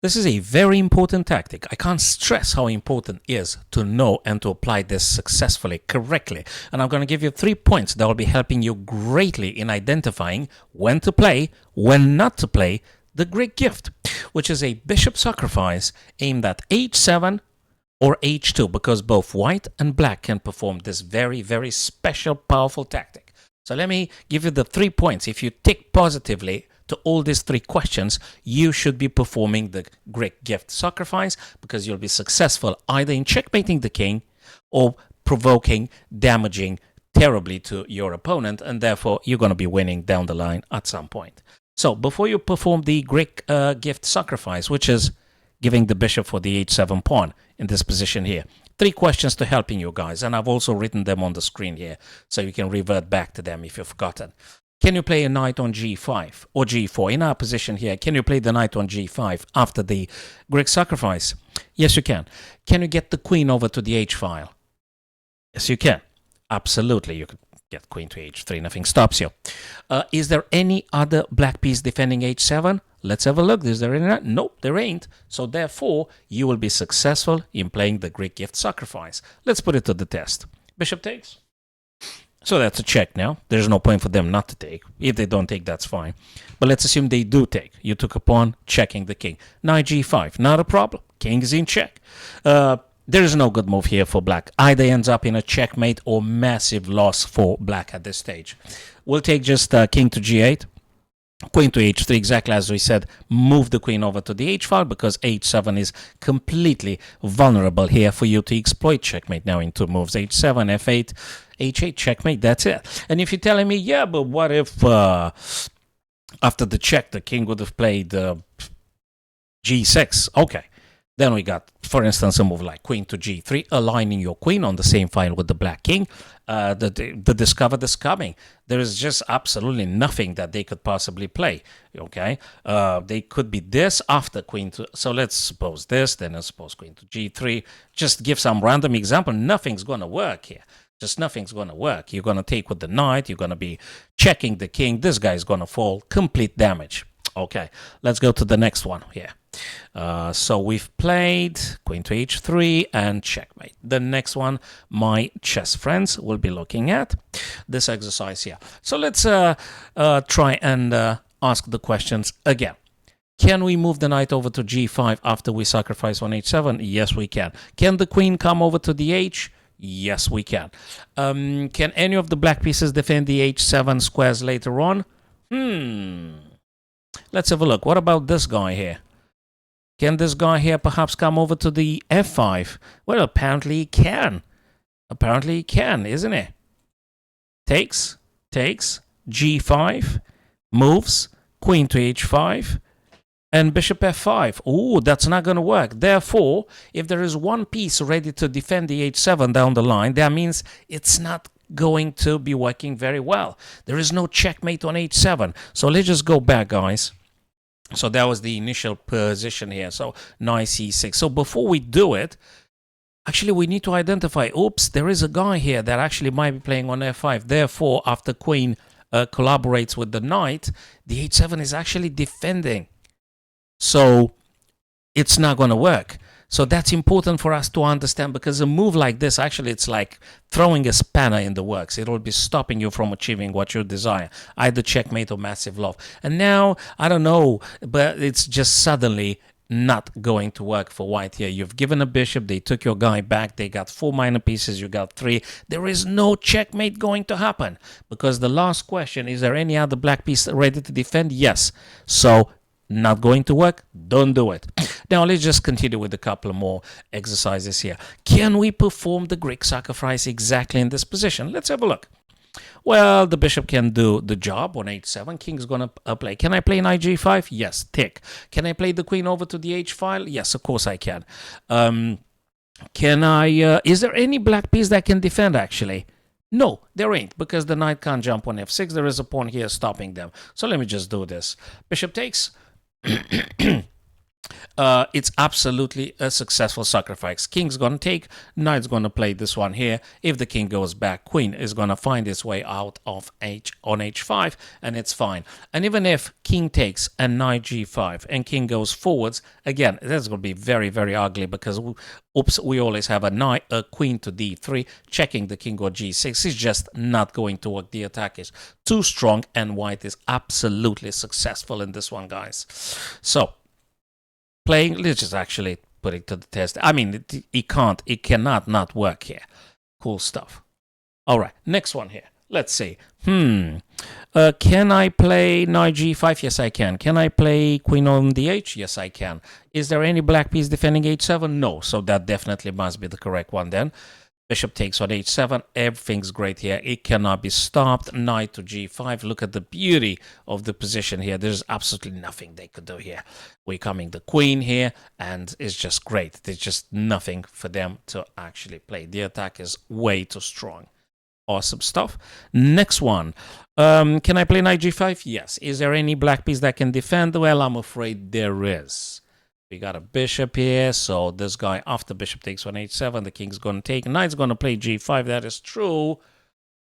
This is a very important tactic. I can't stress how important it is to know and to apply this successfully, correctly. And I'm going to give you 3 points that will be helping you greatly in identifying when to play, when not to play the Greek gift, which is a bishop sacrifice aimed at h7 or h2, because both white and black can perform this very, very special, powerful tactic. So let me give you the 3 points. If you tick positively to all these 3 questions, you should be performing the Greek gift sacrifice, because you'll be successful either in checkmating the king or provoking, damaging terribly to your opponent, and therefore you're going to be winning down the line at some point. So before you perform the Greek gift sacrifice, which is giving the bishop for the h7 pawn in this position here, 3 questions to helping you guys, and I've also written them on the screen here, so you can revert back to them if you've forgotten. Can you play a knight on g5 or g4? In our position here, can you play the knight on g5 after the Greek sacrifice? Yes, you can. Can you get the queen over to the h file? Yes, you can. Absolutely, you could get queen to h3, nothing stops you. Is there any other black piece defending h7? Let's have a look. Is there any? Nope, there ain't. So therefore, you will be successful in playing the Greek gift sacrifice. Let's put it to the test. Bishop takes. So that's a check now. There's no point for them not to take. If they don't take, that's fine. But let's assume they do take. You took a pawn, checking the king. Knight g5, not a problem. King is in check. There is no good move here for black. Either ends up in a checkmate or massive loss for black at this stage. We'll take just king to g8. Queen to h3, exactly as we said. Move the queen over to the h file, because h7 is completely vulnerable here for you to exploit checkmate now in 2 moves. h7, f8, h8, checkmate, that's it. And if you're telling me, yeah, but what if after the check the king would have played g6? Okay. Then we got, for instance, a move like queen to g3, aligning your queen on the same file with the black king. The discovered is coming. There is just absolutely nothing that they could possibly play. Okay, they could be this after queen to. So let's suppose this, then let's suppose queen to g3. Just give some random example. Nothing's gonna work here. Just nothing's gonna work. You're gonna take with the knight. You're gonna be checking the king. This guy's gonna fall. Complete damage. Okay, let's go to the next one here. So we've played queen to h3 and checkmate. The next one, my chess friends will be looking at this exercise here. So let's try and ask the questions again. Can we move the knight over to g5 after we sacrifice on h7? Yes, we can. Can the queen come over to the h? Yes, we can. Can any of the black pieces defend the h7 squares later on? Let's have a look. What about this guy here? Can this guy here perhaps come over to the f5? Well, apparently he can. Apparently he can, isn't it? Takes, g5, moves, queen to h5, and bishop f5. Oh, that's not going to work. Therefore, if there is one piece ready to defend the h7 down the line, that means it's not going to be working very well. There is no checkmate on h7. So let's just go back, guys. So that was the initial position here. So knight c6. So before we do it, actually we need to identify, oops, there is a guy here that actually might be playing on f5. Therefore, after queen collaborates with the knight, the h7 is actually defending. So it's not going to work. So that's important for us to understand, because a move like this, actually, it's like throwing a spanner in the works. It will be stopping you from achieving what you desire, either checkmate or massive love. And now, I don't know, but it's just suddenly not going to work for white here. You've given a bishop, they took your guy back, they got 4 minor pieces, you got 3. There is no checkmate going to happen, because the last question, is there any other black piece ready to defend? Yes. So not going to work, don't do it. Now let's just continue with a couple more exercises here. Can we perform the Greek sacrifice exactly in this position? Let's have a look. Well, the bishop can do the job on h7. King's going to play. Can I play knight g5? Yes, tick. Can I play the queen over to the h file? Yes, of course I can. Is there any black piece that can defend actually? No, there ain't, because the knight can't jump on f6. There is a pawn here stopping them. So let me just do this. Bishop takes. it's absolutely a successful sacrifice. King's gonna take, knight's gonna play this one here. If the king goes back, queen is gonna find its way out of h5, and it's fine. And even if king takes and knight g5 and king goes forwards, again, that's gonna be very, very ugly because we always have a queen to d3, checking the king or g6 is just not going to work. The attack is too strong, and white is absolutely successful in this one, guys. So playing, let's just actually put it to the test. I mean, it cannot not work here. Cool stuff. All right, next one here. Let's see. Can I play knight g5? Yes, I can. Can I play queen on d8? Yes, I can. Is there any black piece defending h7? No, so that definitely must be the correct one then. Bishop takes on h7. Everything's great here. It cannot be stopped. Knight to g5. Look at the beauty of the position here. There's absolutely nothing they could do here. We're coming the queen here, and it's just great. There's just nothing for them to actually play. The attack is way too strong. Awesome stuff. Next one. Can I play knight g5? Yes. Is there any black piece that can defend? Well, I'm afraid there is. We got a bishop here, so this guy, after bishop takes on h7, the king's going to take. Knight's going to play g5. That is true.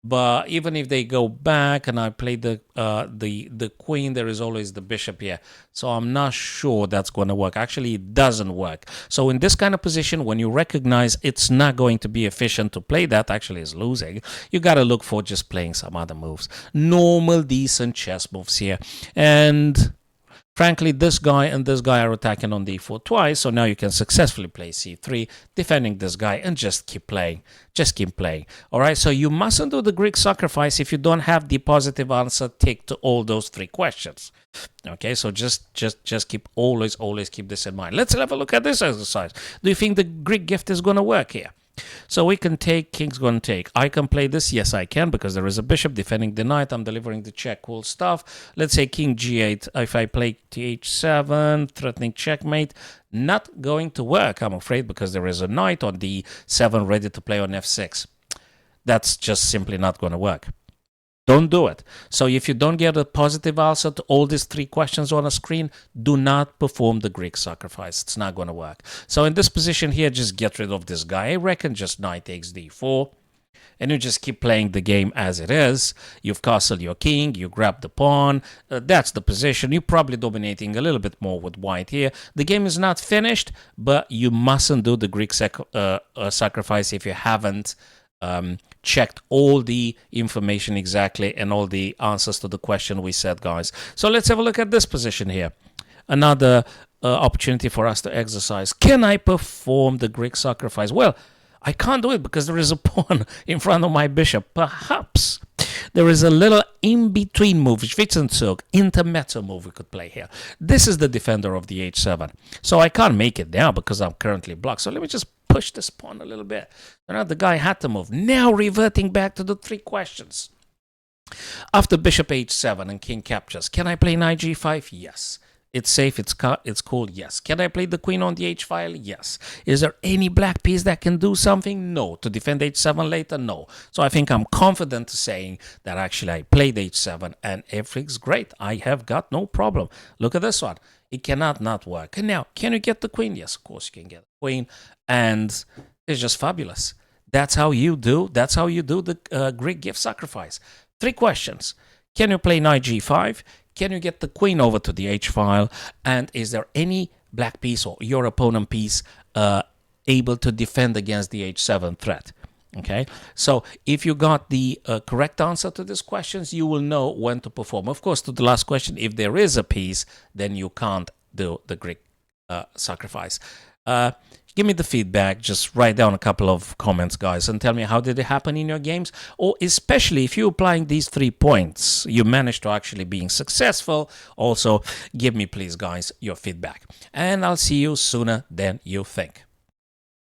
But even if they go back and I play the queen, there is always the bishop here. So I'm not sure that's going to work. Actually, it doesn't work. So in this kind of position, when you recognize it's not going to be efficient to play that, actually is losing, you got to look for just playing some other moves. Normal, decent chess moves here. And frankly, this guy and this guy are attacking on d4 twice, so now you can successfully play c3, defending this guy, and just keep playing. Just keep playing. All right, so you mustn't do the Greek sacrifice if you don't have the positive answer tick to all those three questions. Okay, so just keep always keep this in mind. Let's have a look at this exercise. Do you think the Greek gift is going to work here? So we can take, king's going to take. I can play this. Yes, I can, because there is a bishop defending the knight. I'm delivering the check. Cool stuff. Let's say king g8. If I play th7, threatening checkmate, not going to work, I'm afraid, because there is a knight on d7 ready to play on f6. That's just simply not going to work. Don't do it. So if you don't get a positive answer to all these three questions on a screen, do not perform the Greek sacrifice. It's not going to work. So in this position here, just get rid of this guy. I reckon just knight takes d4. And you just keep playing the game as it is. You've castled your king. You grab the pawn. That's the position. You're probably dominating a little bit more with white here. The game is not finished, but you mustn't do the Greek sacrifice if you haven't checked all the information exactly and all the answers to the question we said, guys. So let's have a look at this position here. Another opportunity for us to exercise. Can I perform the Greek sacrifice? Well, I can't do it because there is a pawn in front of my bishop. Perhaps there is a little in-between move, Schwitzenzug, intermezzo move we could play here. This is the defender of the h7. So I can't make it now because I'm currently blocked. So let me just push this pawn a little bit. Now the guy had to move. Now reverting back to the three questions. After bishop h7 and king captures, can I play knight g5? Yes. It's safe, it's cool, yes. Can I play the queen on the h-file? Yes. Is there any black piece that can do something? No. To defend h7 later? No. So I think I'm confident saying that actually I played h7 and everything's great. I have got no problem. Look at this one. It cannot not work. And now, can you get the queen? Yes, of course you can get the queen. And it's just fabulous. That's how you do the Greek gift sacrifice. Three questions. Can you play knight g5? Can you get the queen over to the h-file? And is there any black piece or your opponent piece able to defend against the h7 threat? Okay, so if you got the correct answer to these questions, you will know when to perform. Of course, to the last question, if there is a piece, then you can't do the Greek sacrifice. Give me the feedback. Just write down a couple of comments, guys, and tell me how did it happen in your games, or especially if you're applying these 3 points, you managed to actually being successful. Also, give me, please, guys, your feedback. And I'll see you sooner than you think.